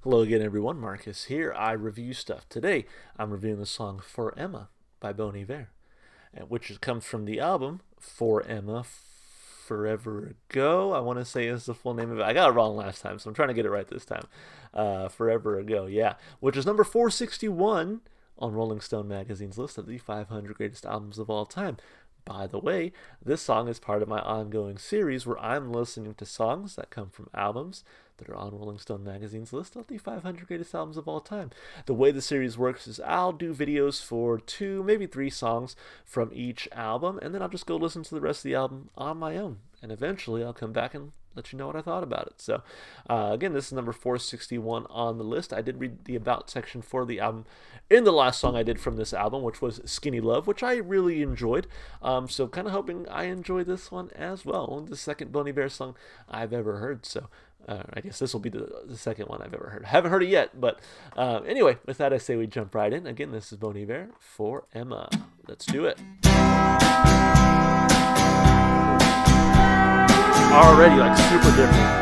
Hello again, everyone. Marcus here. I review stuff. Today, I'm reviewing the song For Emma by Bon Iver, which comes from the album For Emma Forever Ago. I want to say is the full name of it. I got it wrong last time, so I'm trying to get it right this time. Forever Ago, yeah. Which is number 461 on Rolling Stone magazine's list of the 500 greatest albums of all time. By the way, this song is part of my ongoing series where I'm listening to songs that come from albums that are on Rolling Stone magazine's list of the 500 greatest albums of all time. The way the series works is I'll do videos for 2, maybe 3 songs from each album, and then I'll just go listen to the rest of the album on my own. And eventually I'll come back and let you know what I thought about it. So, again, this is number 461 on the list. I did read the About section for the album in the last song I did from this album, which was Skinny Love, which I really enjoyed. So, kind of hoping I enjoy this one as well. Only the second Bon Iver song I've ever heard. So, I guess this will be the second one I've ever heard. Haven't heard it yet, but anyway, with that, I say we jump right in. Again, this is Bon Iver for Emma. Let's do it. Already like super different.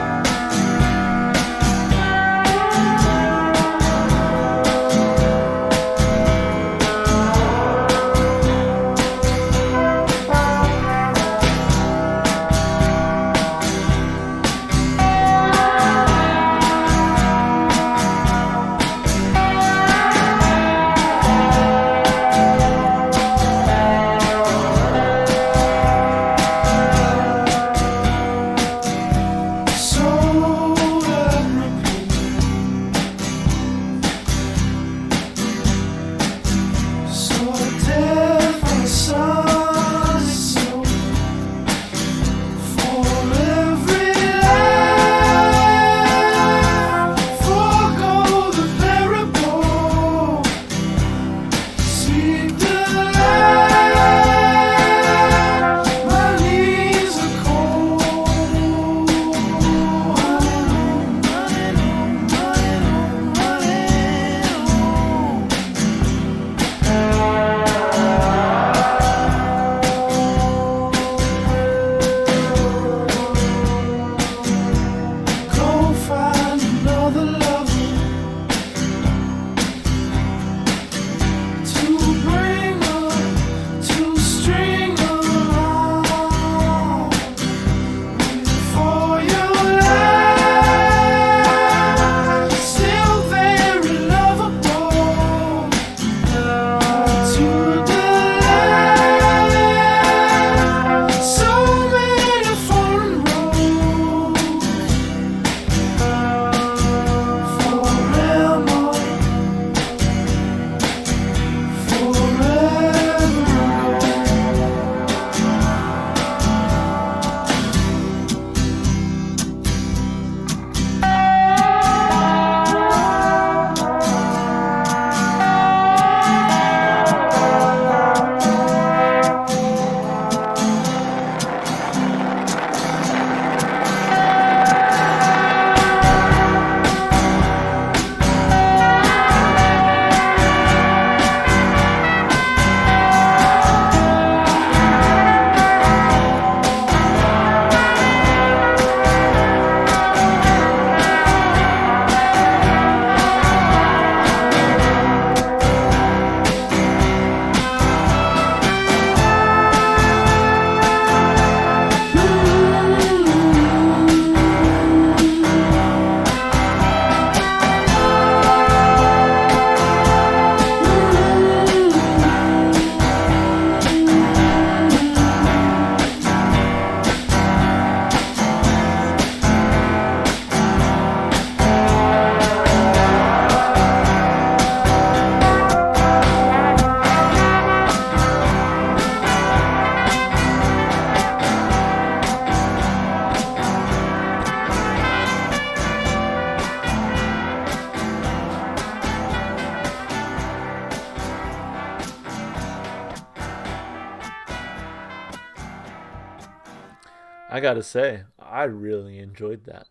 I gotta say, I really enjoyed that.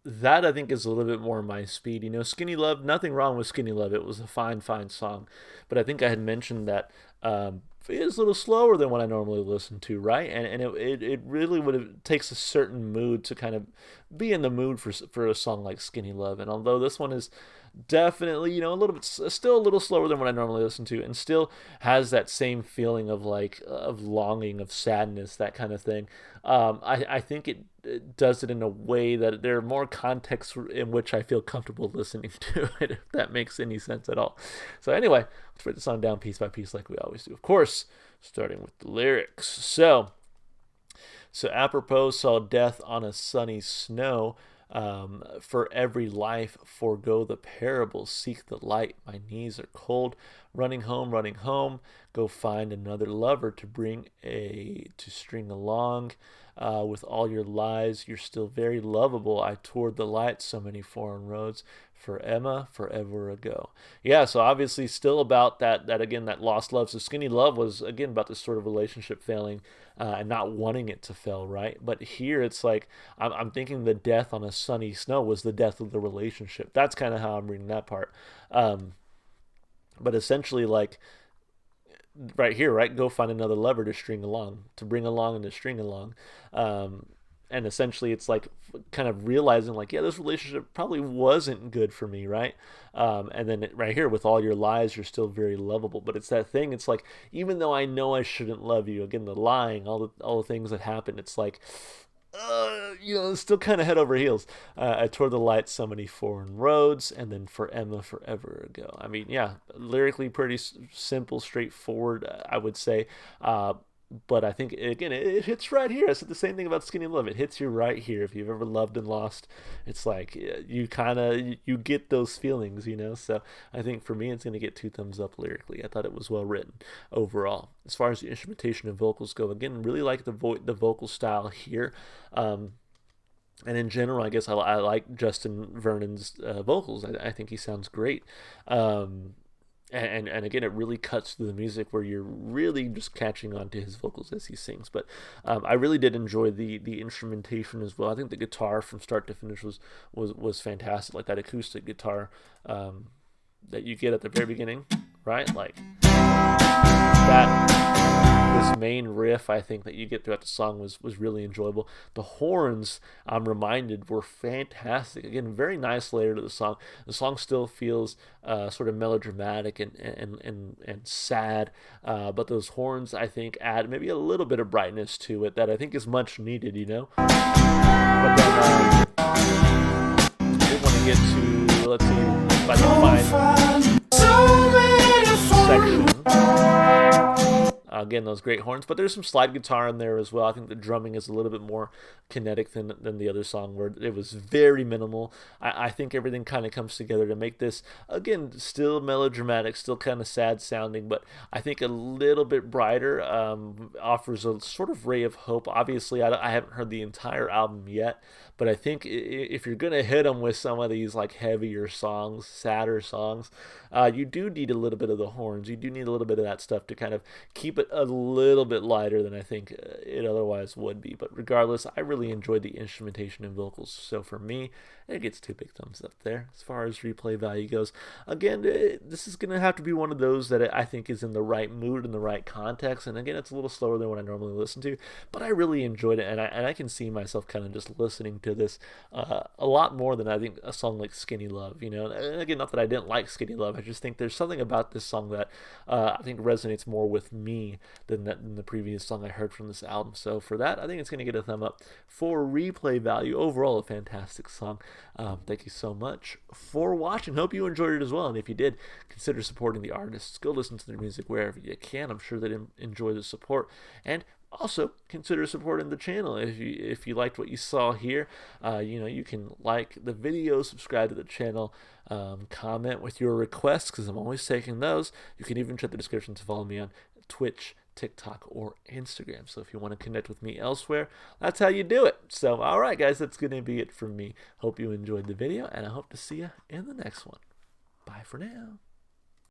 That I think is a little bit more my speed. Skinny Love, nothing wrong with Skinny Love. It was a fine, fine song. But I think I had mentioned that It is a little slower than what I normally listen to, right? And it really takes a certain mood to kind of be in the mood for a song like Skinny Love. And although this one is definitely, a little bit, still a little slower than what I normally listen to, and still has that same feeling of of longing, of sadness, that kind of thing. I think it does it in a way that there are more contexts in which I feel comfortable listening to it, if that makes any sense at all. So anyway, let's break the song down piece by piece like we always do. Of course, starting with the lyrics. So apropos, saw death on a sunny snow. For every life, forego the parable, seek the light. My knees are cold. Running home, go find another lover to string along. With all your lies, you're still very lovable. I toured the light, so many foreign roads. For Emma, forever ago. Yeah, so obviously still about that again, that lost love. So Skinny Love was, again, about this sort of relationship failing and not wanting it to fail, right? But here it's like, I'm thinking the death on a sunny snow was the death of the relationship. That's kind of how I'm reading that part. But essentially, like, right here, right? Go find another lover to string along, to bring along and to string along. And essentially it's like kind of realizing like, yeah, this relationship probably wasn't good for me, right? And then right here, with all your lies, you're still very lovable. But it's that thing, it's like, even though I know I shouldn't love you, again, the lying, all the things that happen, it's like, it's still kind of head over heels. I tore the light, so many foreign roads, and then for Emma, forever ago. I mean, yeah, lyrically pretty simple, straightforward, I would say. But I think, again, it hits right here. I said the same thing about Skinny Love. It hits you right here. If you've ever loved and lost, it's like you get those feelings, So I think for me, it's going to get 2 thumbs up lyrically. I thought it was well written overall. As far as the instrumentation and vocals go, again, really like the vocal style here. And in general, I guess I like Justin Vernon's vocals. I think he sounds great. And again, it really cuts through the music where you're really just catching on to his vocals as he sings. But I really did enjoy the instrumentation as well. I think the guitar from start to finish was fantastic. Like that acoustic guitar that you get at the very beginning, right? Like this main riff, I think, that you get throughout the song was really enjoyable. The horns, I'm reminded, were fantastic. Again, very nice layer to the song. The song still feels sort of melodramatic and sad, but those horns, I think, add maybe a little bit of brightness to it that I think is much needed, But then we want to get to, let's see if I can find section. Again, those great horns, but there's some slide guitar in there as well. I think the drumming is a little bit more kinetic than the other song, where it was very minimal. I think everything kind of comes together to make this, again, still melodramatic, still kind of sad sounding, but I think a little bit brighter, offers a sort of ray of hope. Obviously, I haven't heard the entire album yet, but I think if you're going to hit them with some of these like heavier songs, sadder songs, you do need a little bit of the horns. You do need a little bit of that stuff to kind of keep it a little bit lighter than I think it otherwise would be. But regardless, I really enjoyed the instrumentation and vocals. So for me, it gets 2 big thumbs up there. As far as replay value goes, again, this is going to have to be one of those that I think is in the right mood and the right context. And again, it's a little slower than what I normally listen to, but I really enjoyed it. And I can see myself kind of just listening to this a lot more than I think a song like Skinny Love, And again, not that I didn't like Skinny Love. I just think there's something about this song that I think resonates more with me than the previous song I heard from this album. So for that, I think it's going to get a thumb up. For replay value, overall, a fantastic song. Thank you so much for watching. Hope you enjoyed it as well. And if you did, consider supporting the artists. Go listen to their music wherever you can. I'm sure they'd enjoy the support. And also consider supporting the channel if you liked what you saw here. You can like the video, subscribe to the channel, comment with your requests, because I'm always taking those. You can even check the description to follow me on Twitch, TikTok, or Instagram. So if you want to connect with me elsewhere, that's how you do it. So all right, guys, that's going to be it from me. Hope you enjoyed the video, and I hope to see you in the next one. Bye for now.